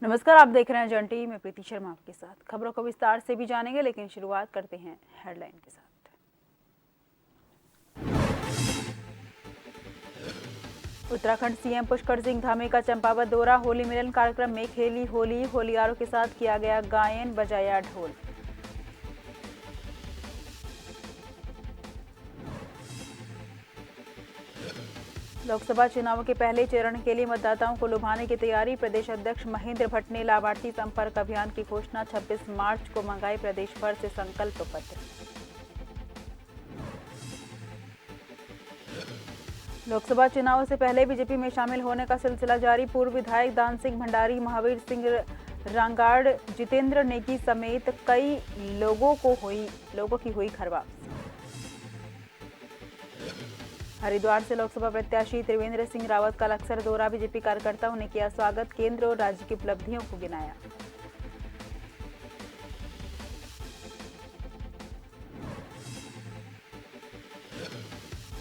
नमस्कार, आप देख रहे हैं जन टीवी में प्रीति शर्मा आपके साथ। खबरों को विस्तार से भी जानेंगे, लेकिन शुरुआत करते हैं हेडलाइन के साथ। उत्तराखंड सीएम पुष्कर सिंह धामी का चंपावत दौरा। होली मिलन कार्यक्रम में खेली होली, होलियारों के साथ किया गया गायन, बजाया ढोल। लोकसभा चुनाव के पहले चरण के लिए मतदाताओं को लुभाने की तैयारी। प्रदेश अध्यक्ष महेंद्र भट्ट ने लाभार्थी संपर्क अभियान की घोषणा। 26 मार्च को मंगाए प्रदेश भर से संकल्प पत्र। लोकसभा चुनाव से पहले बीजेपी में शामिल होने का सिलसिला जारी। पूर्व विधायक दान सिंह भंडारी, महावीर सिंह रांगाड़, जितेंद्र नेगी समेत कई लोगों की हुई घर वापसी। हरिद्वार से लोकसभा प्रत्याशी त्रिवेंद्र सिंह रावत का लक्सर दौरा। बीजेपी कार्यकर्ताओं ने किया स्वागत। केंद्र और राज्य की उपलब्धियों को गिनाया।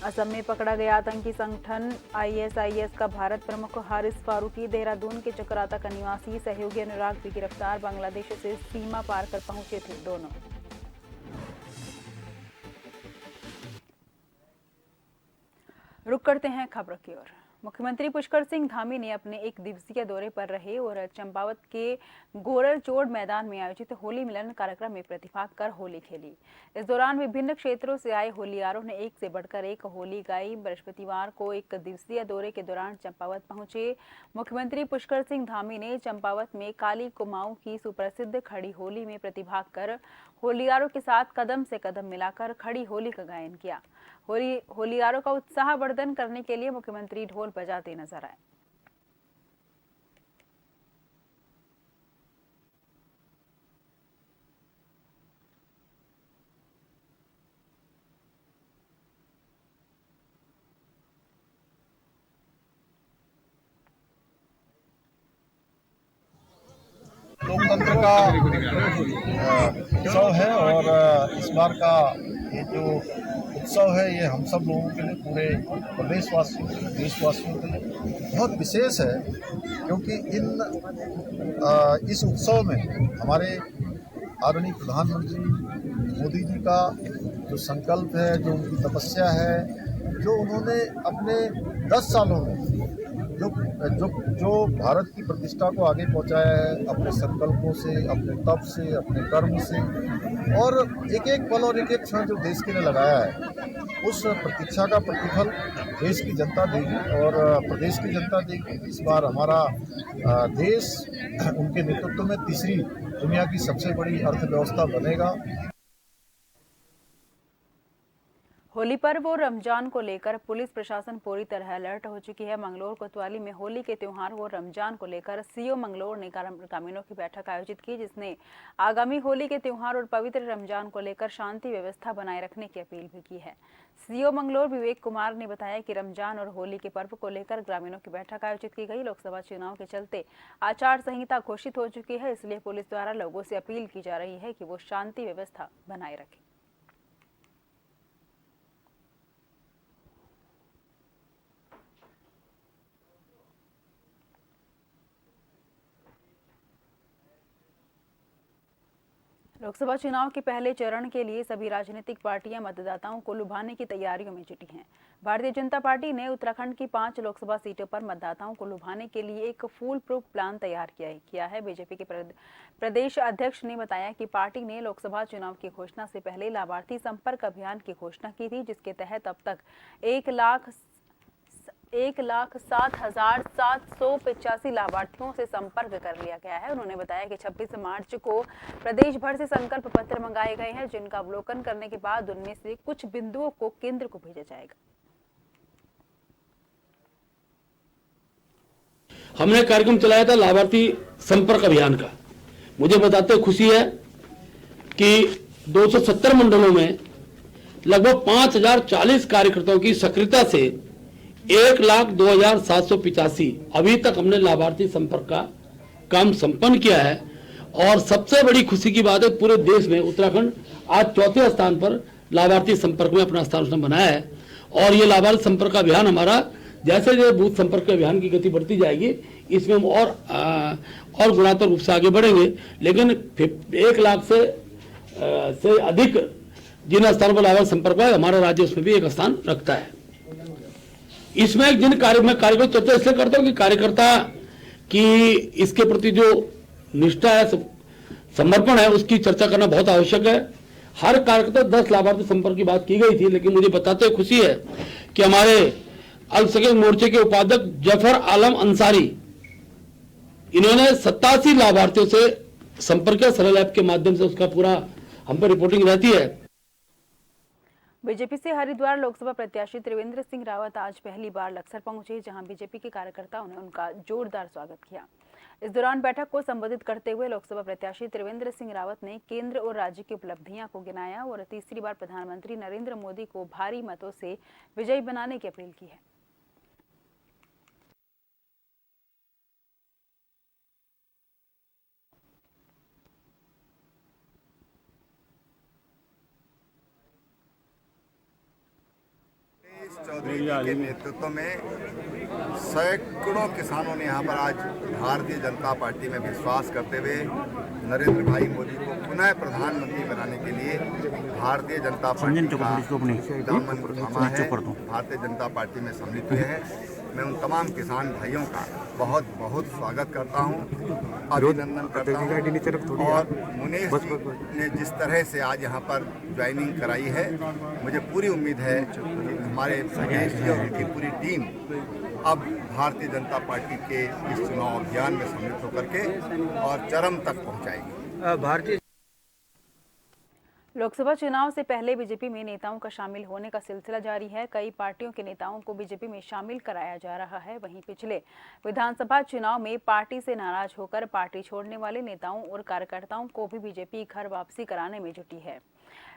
असम में पकड़ा गया आतंकी संगठन आईएसआईएस का भारत प्रमुख हारिस फारूकी। देहरादून के चक्राता का निवासी सहयोगी अनुराग भी गिरफ्तार। बांग्लादेश से सीमा पार कर पहुंचे थे दोनों। रुक करते हैं खबर की ओर। मुख्यमंत्री पुष्कर सिंह धामी ने अपने एक दिवसीय दौरे पर रहे और चंपावत के गोररचोड़ मैदान में आयोजित होली मिलन कार्यक्रम में प्रतिभाग कर होली खेली। इस दौरान विभिन्न क्षेत्रों से आए होलियारों ने एक से बढ़कर एक होली गाई। बृहस्पतिवार को एक दिवसीय दौरे के दौरान चंपावत पहुंचे मुख्यमंत्री पुष्कर सिंह धामी ने चंपावत में काली कुमाऊं की सुप्रसिद्ध खड़ी होली में प्रतिभाग कर होलियारों के साथ कदम से कदम मिलाकर खड़ी होली का गायन किया। होलियारों का उत्साह वर्धन करने के लिए मुख्यमंत्री ढोल बजाते नजर आए। लोकतंत्र का उत्सव है और इस बार का ये जो उत्सव है ये हम सब लोगों के लिए, पूरे प्रदेशवासियों के लिए, देशवासियों के लिए बहुत विशेष है, क्योंकि इस उत्सव में हमारे आदरणीय प्रधानमंत्री मोदी जी का जो संकल्प है, जो उनकी तपस्या है, जो उन्होंने अपने 10 सालों में जो भारत की प्रतिष्ठा को आगे पहुंचाया है, अपने संकल्पों से, अपने तप से, अपने कर्म से, और एक एक पल और एक एक क्षण जो देश के लिए लगाया है, उस प्रतीक्षा का प्रतिफल देश की जनता देगी और प्रदेश की जनता देगी। इस बार हमारा देश उनके नेतृत्व में तीसरी दुनिया की सबसे बड़ी अर्थव्यवस्था बनेगा। होली पर्व और रमजान को लेकर पुलिस प्रशासन पूरी तरह अलर्ट हो चुकी है। मंगलौर कोतवाली में होली के त्योहार और रमजान को लेकर सीओ मंगलौर ने ग्रामीणों की बैठक आयोजित की, जिसने आगामी होली के त्योहार और पवित्र रमजान को लेकर शांति व्यवस्था बनाए रखने की अपील भी की है। सीओ मंगलौर विवेक कुमार ने बताया कि रमजान और होली के पर्व को लेकर ग्रामीणों की बैठक आयोजित की गई। लोकसभा चुनाव के चलते आचार संहिता घोषित हो चुकी है, इसलिए पुलिस द्वारा लोगों से अपील की जा रही है कि वो शांति व्यवस्था बनाए रखें। लोकसभा चुनाव के पहले चरण के लिए सभी राजनीतिक पार्टियां मतदाताओं को लुभाने की तैयारियों में जुटी हैं। भारतीय जनता पार्टी ने उत्तराखंड की 5 लोकसभा सीटों पर मतदाताओं को लुभाने के लिए एक फूल प्रूफ प्लान तैयार किया है। बीजेपी के प्रदेश अध्यक्ष ने बताया कि पार्टी ने लोकसभा चुनाव की घोषणा से पहले लाभार्थी संपर्क अभियान की घोषणा की थी, जिसके तहत अब तक 1,07,785 लाभार्थियों से संपर्क कर लिया गया है। उन्होंने बताया कि 26 मार्च को प्रदेश भर से संकल्प पत्र मंगाए गए हैं, जिनका अवलोकन करने के बाद उनमें से कुछ बिंदुओं को केंद्र को भेजा जाएगा। हमने कार्यक्रम चलाया था लाभार्थी संपर्क अभियान का। मुझे बताते हुए खुशी है कि 270 मंडलों में लगभग 5,040 कार्यकर्ताओं की सक्रियता से 1,02,785 अभी तक हमने लाभार्थी संपर्क का काम संपन्न किया है। और सबसे बड़ी खुशी की बात है, पूरे देश में उत्तराखंड आज 4थे स्थान पर लाभार्थी संपर्क में अपना स्थान उसने बनाया है। और ये लाभार्थी संपर्क अभियान हमारा जैसे जैसे बूथ संपर्क अभियान की गति बढ़ती जाएगी, इसमें हम और गुणात्मक रूप से आगे बढ़ेंगे। लेकिन 1 लाख से अधिक जिन स्थानों पर लाभार्थी संपर्क है, हमारा राज्य उसमें भी एक स्थान रखता है। इसमें जिन कार्यकर्ता चर्चा इसलिए करता हूं कि कार्यकर्ता की इसके प्रति जो निष्ठा है, समर्पण है, उसकी चर्चा करना बहुत आवश्यक है। हर कार्यकर्ता 10 लाभार्थी संपर्क की बात की गई थी, लेकिन मुझे बताते हुए खुशी है कि हमारे अल्पसंख्यक मोर्चे के उपाध्यक्ष जफर आलम अंसारी, इन्होंने 87 लाभार्थियों से संपर्क किया सरल ऐप के माध्यम से। उसका पूरा हम पर रिपोर्टिंग रहती है। बीजेपी से हरिद्वार लोकसभा प्रत्याशी त्रिवेंद्र सिंह रावत आज पहली बार लक्सर पहुंचे, जहां बीजेपी के कार्यकर्ताओं ने उनका जोरदार स्वागत किया। इस दौरान बैठक को संबोधित करते हुए लोकसभा प्रत्याशी त्रिवेंद्र सिंह रावत ने केंद्र और राज्य की उपलब्धियां को गिनाया और तीसरी बार प्रधानमंत्री नरेंद्र मोदी को भारी मतों से विजयी बनाने की अपील की है। चौधरी जी के नेतृत्व में सैकड़ों किसानों ने यहाँ पर आज भारतीय जनता पार्टी में विश्वास करते हुए नरेंद्र भाई मोदी को पुनः प्रधानमंत्री बनाने के लिए भारतीय जनता पार्टी का दामन थामा है, भारतीय जनता पार्टी में सम्मिलित हुए हैं। मैं उन तमाम किसान भाइयों का बहुत बहुत स्वागत करता हूँ, अभिनंदन करता हूँ। और मुनेश जी ने जिस तरह से आज यहाँ पर ज्वाइनिंग कराई है, मुझे पूरी उम्मीद है कि हमारे मुनेश जी और उनकी पूरी टीम अब भारतीय जनता पार्टी के इस चुनाव अभियान में सम्मिलित होकर के और चरम तक पहुँचाएगी। लोकसभा चुनाव से पहले बीजेपी में नेताओं का शामिल होने का सिलसिला जारी है। कई पार्टियों के नेताओं को बीजेपी में शामिल कराया जा रहा है। वहीं पिछले विधानसभा चुनाव में पार्टी से नाराज होकर पार्टी छोड़ने वाले नेताओं और कार्यकर्ताओं को भी बीजेपी घर वापसी कराने में जुटी है।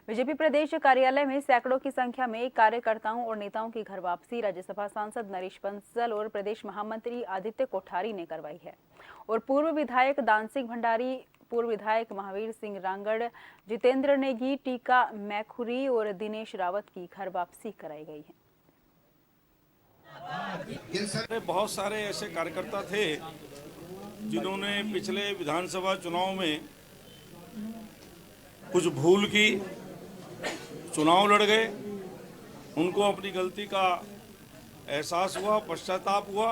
बीजेपी प्रदेश कार्यालय में सैकड़ों की संख्या में कार्यकर्ताओं और नेताओं की घर वापसी राज्यसभा सांसद नरेश बंसल और प्रदेश महामंत्री आदित्य कोठारी ने करवाई है और पूर्व विधायक दान सिंह भंडारी, पूर्व विधायक महावीर सिंह रांगड़, जितेंद्र नेगी, टीका मैखुरी और दिनेश रावत की घर वापसी कराई गई है। बहुत सारे ऐसे कार्यकर्ता थे जिन्होंने पिछले विधानसभा चुनाव में कुछ भूल की, चुनाव लड़ गए, उनको अपनी गलती का एहसास हुआ, पश्चाताप हुआ।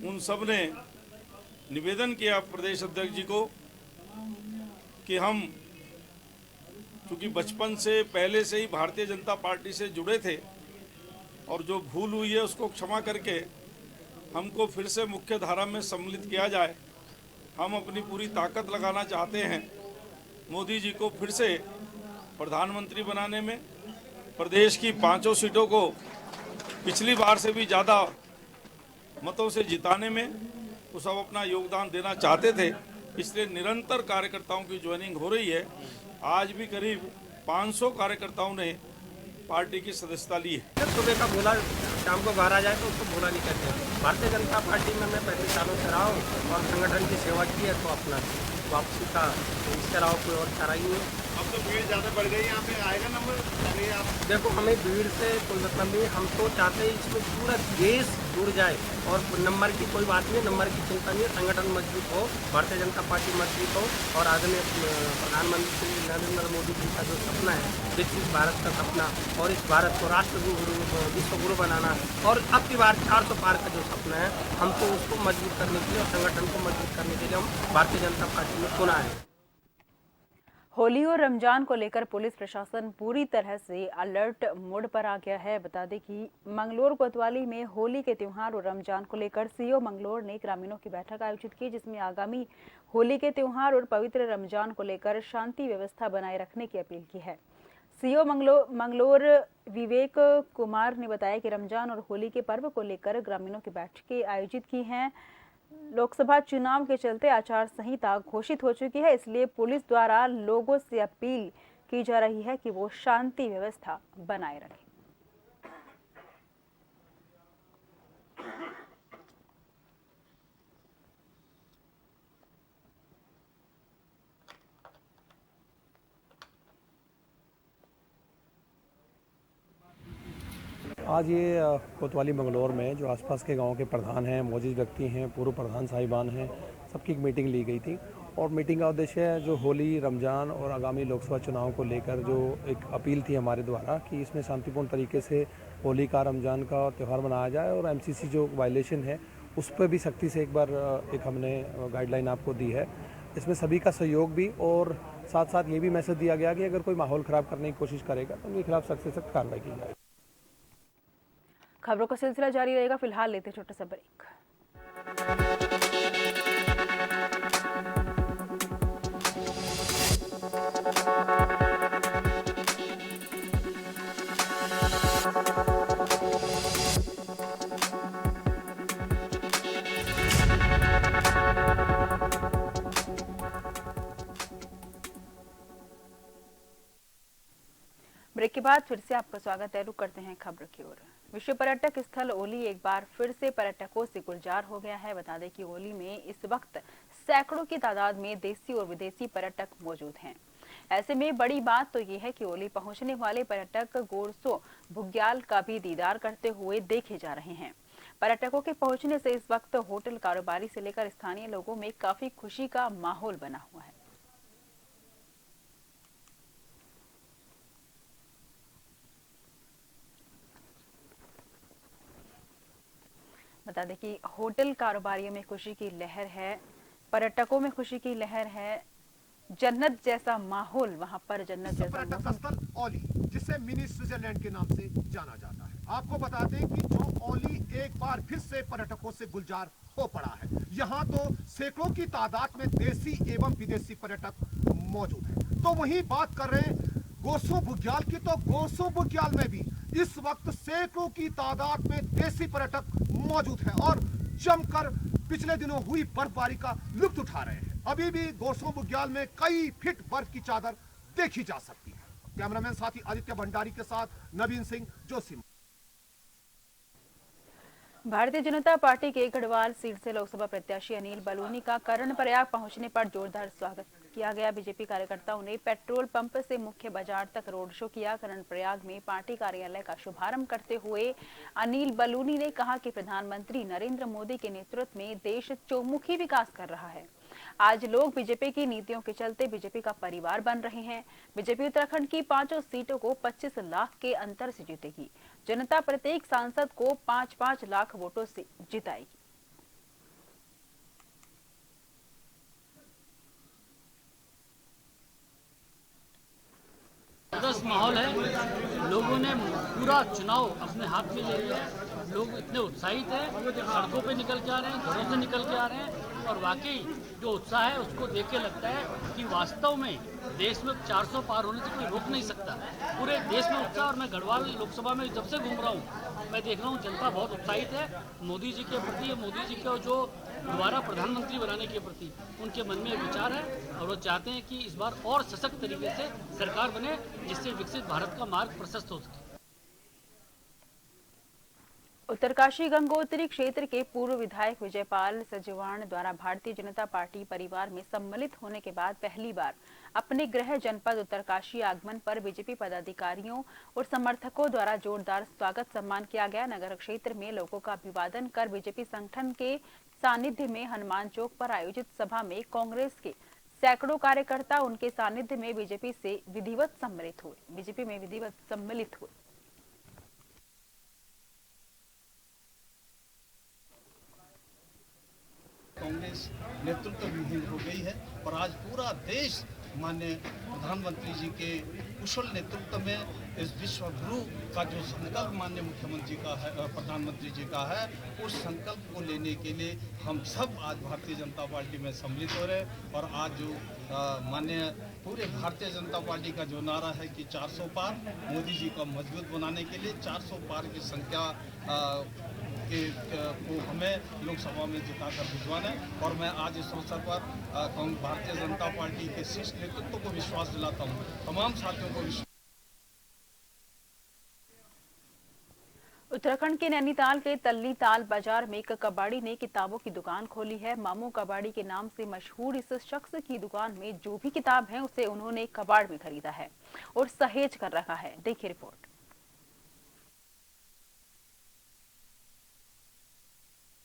उन सब ने निवेदन किया प्रदेश अध्यक्ष जी को कि हम चूँकि बचपन से पहले से ही भारतीय जनता पार्टी से जुड़े थे और जो भूल हुई है उसको क्षमा करके हमको फिर से मुख्य धारा में सम्मिलित किया जाए। हम अपनी पूरी ताकत लगाना चाहते हैं मोदी जी को फिर से प्रधानमंत्री बनाने में, प्रदेश की 5 सीटों को पिछली बार से भी ज़्यादा मतों से जिताने में वो सब अपना योगदान देना चाहते थे। इसलिए निरंतर कार्यकर्ताओं की ज्वाइनिंग हो रही है। आज भी करीब 500 कार्यकर्ताओं ने पार्टी की सदस्यता ली है। सुबह का भोला शाम को घर आ जाए तो उसको भोला नहीं करते। भारतीय जनता पार्टी में मैं 35 सालों से रहा हूँ और संगठन की सेवा की है, तो अपना वापसी का इसके अलावा कोई और चारा ही नहीं। अब तो भीड़ ज़्यादा बढ़ गई, यहाँ पे आएगा नंबर। देखो, हमें भीड़ से कोई मतलब नहीं, हम तो चाहते हैं इसमें पूरा देश जुड़ जाए और नंबर की कोई बात नहीं, नंबर की चिंता नहीं है। संगठन मजबूत हो, भारतीय जनता पार्टी मजबूत हो और आदरणीय प्रधानमंत्री नरेंद्र मोदी जी का जो सपना है, विकसित भारत का सपना और इस भारत को राष्ट्र विश्व गुरु बनाना और अब की बार 400 पार का जो सपना है, हमको उसको मजबूत करने के लिए और संगठन को मजबूत करने के लिए हम भारतीय जनता पार्टी में चुना है। होली और रमजान को लेकर पुलिस प्रशासन पूरी तरह से अलर्ट मोड पर आ गया है। बता दें कि मंगलोर कोतवाली में होली के त्योहार और रमजान को लेकर सीओ मंगलोर ने ग्रामीणों की बैठक आयोजित की, जिसमें आगामी होली के त्योहार और पवित्र रमजान को लेकर शांति व्यवस्था बनाए रखने की अपील की है। सीओ मंगलोर विवेक कुमार ने बताया कि रमजान और होली के पर्व को लेकर ग्रामीणों की बैठकें आयोजित की हैं। लोकसभा चुनाव के चलते आचार संहिता घोषित हो चुकी है, इसलिए पुलिस द्वारा लोगों से अपील की जा रही है कि वो शांति व्यवस्था बनाए रखें। आज ये कोतवाली मंगलोर में जो आसपास के गांव के प्रधान हैं, मौजूद व्यक्ति हैं, पूर्व प्रधान साहिबान हैं, सबकी एक मीटिंग ली गई थी और मीटिंग का उद्देश्य है जो होली, रमज़ान और आगामी लोकसभा चुनाव को लेकर जो एक अपील थी हमारे द्वारा कि इसमें शांतिपूर्ण तरीके से होली का, रमज़ान का त्यौहार मनाया जाए और एमसीसी जो वायलेशन है उस पर भी सख्ती से एक बार एक हमने गाइडलाइन आपको दी है। इसमें सभी का सहयोग भी और साथ साथ ये भी मैसेज दिया गया कि अगर कोई माहौल ख़राब करने की कोशिश करेगा तो उनके खिलाफ सख्त से सख्त कार्रवाई की जाएगी। खबरों का सिलसिला जारी रहेगा। फिलहाल लेते छोटा सा ब्रेक। ब्रेक के बाद फिर से आपका स्वागत है। रुक करते हैं खबर की ओर। विश्व पर्यटक स्थल ओली एक बार फिर से पर्यटकों से गुलजार हो गया है। बता दें कि ओली में इस वक्त सैकड़ों की तादाद में देसी और विदेशी पर्यटक मौजूद हैं। ऐसे में बड़ी बात तो ये है कि ओली पहुंचने वाले पर्यटक गोरसो बुग्याल का भी दीदार करते हुए देखे जा रहे हैं। पर्यटकों के पहुंचने से इस वक्त होटल कारोबारी से लेकर स्थानीय लोगों में काफी खुशी का माहौल बना हुआ है। बता दें कि होटल कारोबारियों में खुशी की लहर है, पर्यटकों में खुशी की लहर है। जन्नत जैसा माहौल वहां पर, जन्नत जैसा पर्यटक स्थल ओली, जिसे मिनी स्विट्जरलैंड के नाम से जाना जाता है। आपको बता दें कि जो ओली एक बार फिर से पर्यटकों से गुलजार हो पड़ा है। यहाँ तो सैकड़ों की तादाद में देसी एवं विदेशी पर्यटक मौजूद हैं। तो वहीं बात कर रहे हैं गोरसो बुग्याल की, तो गोरसो बुग्याल में भी इस वक्त सैकड़ों की तादाद में देसी पर्यटक मौजूद हैं और जमकर पिछले दिनों हुई बर्फबारी का लुत्फ उठा रहे हैं। अभी भी गोरसो बुग्याल में कई फीट बर्फ की चादर देखी जा सकती है। कैमरामैन साथी आदित्य भंडारी के साथ नवीन सिंह, जोशीमठ। भारतीय जनता पार्टी के गढ़वाल सीट से लोकसभा प्रत्याशी अनिल बलूनी का कर्णप्रयाग पहुंचने पर जोरदार स्वागत किया गया। बीजेपी कार्यकर्ताओं ने पेट्रोल पंप से मुख्य बाजार तक रोड शो किया। कर्णप्रयाग में पार्टी कार्यालय का शुभारंभ करते हुए अनिल बलूनी ने कहा कि प्रधानमंत्री नरेंद्र मोदी के नेतृत्व में देश चौमुखी विकास कर रहा है। आज लोग बीजेपी की नीतियों के चलते बीजेपी का परिवार बन रहे हैं। बीजेपी उत्तराखंड की 5 सीटों को 25 लाख के अंतर से जीतेगी। जनता प्रत्येक सांसद को 5-5 लाख वोटों से जिताएगी। जबरदस्त माहौल है। लोगों ने पूरा चुनाव अपने हाथ में ले लिया है। लोग इतने उत्साहित हैं, सड़कों पे निकल के आ रहे हैं, घरों से निकल के आ रहे हैं और वाकई जो उत्साह है उसको देख के लगता है कि वास्तव में देश में 400 पार होने से कोई रोक नहीं सकता। पूरे देश में उत्साह। और मैं गढ़वाल लोकसभा में जब से घूम रहा हूँ मैं देख रहा हूँ जनता बहुत उत्साहित है मोदी जी के प्रति। मोदी जी को जो दोबारा प्रधानमंत्री बनाने के प्रति उनके मन में विचार है और वो चाहते हैं कि इस बार और सशक्त तरीके से सरकार बने जिससे विकसित भारत का मार्ग प्रशस्त हो सके। उत्तरकाशी गंगोत्री क्षेत्र के पूर्व विधायक विजयपाल सजवाण द्वारा भारतीय जनता पार्टी परिवार में सम्मिलित होने के बाद पहली बार अपने गृह जनपद उत्तरकाशी आगमन पर बीजेपी पदाधिकारियों और समर्थकों द्वारा जोरदार स्वागत सम्मान किया गया। नगर क्षेत्र में लोगों का अभिवादन कर बीजेपी संगठन के सानिध्य में हनुमान चौक पर आयोजित सभा में कांग्रेस के सैकड़ों कार्यकर्ता उनके सानिध्य में बीजेपी में विधिवत सम्मिलित हुए। कांग्रेस नेतृत्व विहीन हो गई है और आज पूरा देश माननीय प्रधानमंत्री जी के कुशल नेतृत्व में इस विश्व गुरु का जो संकल्प माननीय मुख्यमंत्री का है, प्रधानमंत्री जी का है, उस संकल्प को लेने के लिए हम सब आज भारतीय जनता पार्टी में सम्मिलित हो रहे हैं। और आज जो माननीय पूरे भारतीय जनता पार्टी का जो नारा है कि 400 पार, मोदी जी को मजबूत बनाने के लिए 400 पार की संख्या को हमें लोकसभा में जिताकर भिजवाना है। और मैं आज इस अवसर पर भारतीय जनता पार्टी के शीर्ष नेतृत्व को विश्वास दिलाता हूँ, तमाम साथियों को विश्वास। उत्तराखंड के नैनीताल के तल्ली ताल बाजार में एक कबाड़ी ने किताबों की दुकान खोली है। मामू कबाड़ी के नाम से मशहूर इस शख्स की दुकान में जो भी किताब है उसे उन्होंने कबाड़ में खरीदा है और सहेज कर रखा है। देखिए रिपोर्ट।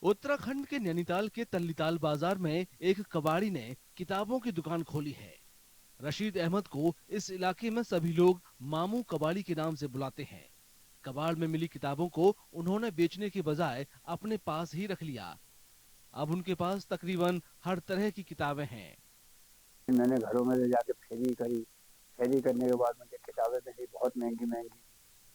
उत्तराखंड के नैनीताल के तल्लीताल बाजार में एक कबाड़ी ने किताबों की दुकान खोली है। रशीद अहमद को इस इलाके में सभी लोग मामू कबाड़ी के नाम से बुलाते हैं। कबाड़ में मिली किताबों को उन्होंने बेचने के बजाय अपने पास ही रख लिया। अब उनके पास तकरीबन हर तरह की किताबें हैं। मैंने घरों में ले जाके फेरी करी। फेरी करने के बाद मुझे किताबें मिली बहुत महंगी महंगी।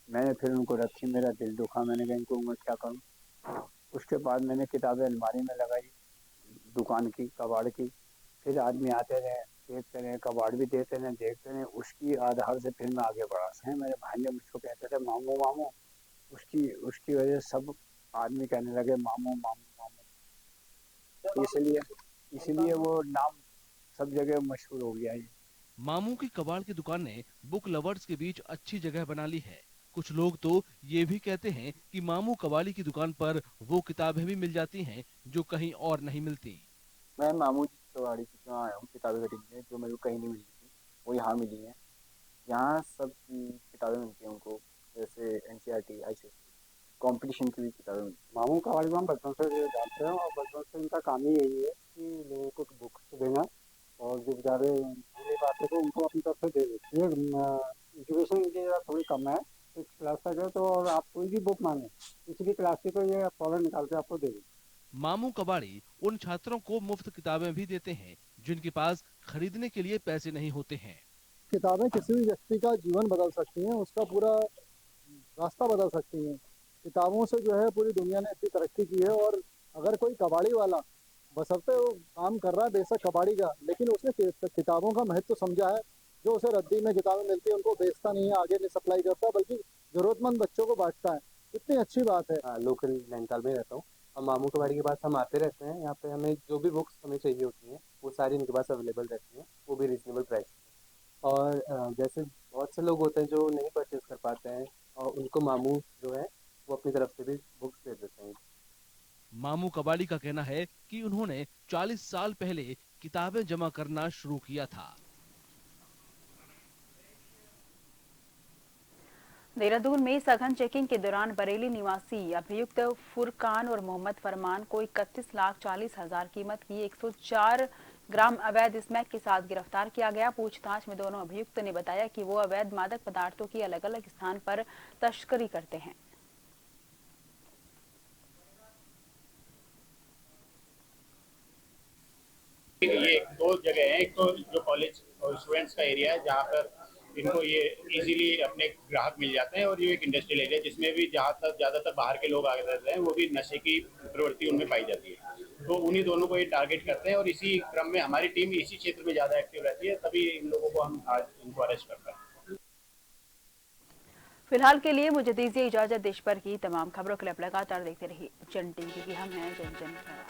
मैंने फिर उनको रखी, मेरा दिल दुखा। मैंने कहा इनको मैं क्या करूं। उसके बाद मैंने किताबें अलमारी में लगाई दुकान की, कबाड़ की। फिर आदमी आते रहे, देखते रहे, कबाड़ भी देते रहे, देखते रहे। उसकी आधार से फिर मैं आगे बढ़ा। मेरे भाई ने मुझको कहते थे मामू मामू, उसकी वजह से सब आदमी कहने लगे मामू मामू मामू। इसलिए वो नाम सब जगह मशहूर हो गया है। मामू की कबाड़ की दुकान ने बुक लवर्स के बीच अच्छी जगह बना ली है। कुछ लोग तो ये भी कहते हैं कि मामू कबाड़ी की दुकान पर वो किताबें भी मिल जाती हैं जो कहीं और नहीं मिलती। मैं मामू कबाड़ी की जो आया हूँ किताबें खरीदने, जो मेरे को कहीं नहीं मिली थी वो यहाँ मिली हैं। यहाँ सब किताबें मिलती हैं उनको, जैसे NCERT, ICSE, कंपटीशन की भी किताबें मिलती हैं। मामू कबाड़ी को हम बचपन से जानते हैं और बचपन से इनका काम ही यही है कि लोगों को बुक्स देना और जो बेचारे भूले बातें को उनको अपनी तरफ से दे देती है। एजुकेशन की थोड़ी कम है, 6 क्लास तक है, तो और आप कोई भी बुक मांगे पिछली क्लास की तो ये फौरन निकाल के आपको दे देंगे। मामू कबाड़ी उन छात्रों को मुफ्त किताबें भी देते हैं जिनके पास खरीदने के लिए पैसे नहीं होते हैं। किताबें किसी भी व्यक्ति का जीवन बदल सकती हैं, उसका पूरा रास्ता बदल सकती हैं। किताबों से जो है पूरी दुनिया ने इतनी तरक्की की है। और अगर कोई कबाड़ी वाला बशर्ते वो काम कर रहा है बेशक कबाड़ी का, लेकिन उसने किताबों का महत्व समझा है। जो उसे रद्दी में किताबें मिलती है उनको बेचता नहीं है, आगे नहीं सप्लाई करता, बल्कि जरूरतमंद बच्चों को बांटता है। कितनी अच्छी बात है। लोकल नैनीताल में रहता हूँ और मामू कबाड़ी के पास हम आते रहते हैं। यहाँ पे हमें जो भी बुक्स हमें चाहिए होती हैं वो सारी इनके पास अवेलेबल रहती हैं, वो भी रीजनेबल प्राइस में। और जैसे बहुत से लोग होते हैं जो नहीं परचेज कर पाते हैं और उनको मामू जो है वो अपनी तरफ से भी बुक्स दे देते हैं। मामू कबाड़ी का कहना है कि उन्होंने 40 साल पहले किताबें जमा करना शुरू किया था। देहरादून में सघन चेकिंग के दौरान बरेली निवासी अभियुक्त फुरकान और मोहम्मद फरमान को 31,40,000 कीमत की 104 ग्राम अवैध स्मैक के साथ गिरफ्तार किया गया। पूछताछ में दोनों अभियुक्त ने बताया कि वो अवैध मादक पदार्थों की अलग अलग स्थान पर तस्करी करते हैं। ये 2 जगह है, एक तो जो कॉलेज और स्टूडेंट्स का एरिया है जहाँ पर इनको ये इजीली अपने ग्राहक मिल जाते हैं, और ये एक इंडस्ट्रियल एरिया जिसमें भी जहाँ तक ज़्यादातर बाहर के लोग आगे रहते हैं वो भी नशे की प्रवृत्ति उनमें पाई जाती है। तो उन्हीं दोनों को ये टारगेट करते हैं और इसी क्रम में हमारी टीम इसी क्षेत्र में ज़्यादा एक्टिव रहती है, तभी इन लोगों को हम आज इनको अरेस्ट करते हैं। फिलहाल के लिए मुझे दीजिए इजाजत। देश भर की तमाम खबरों के लिए आप लगातार देखते रहिए जन टीवी, क्योंकि हम हैं जन जन के साथ।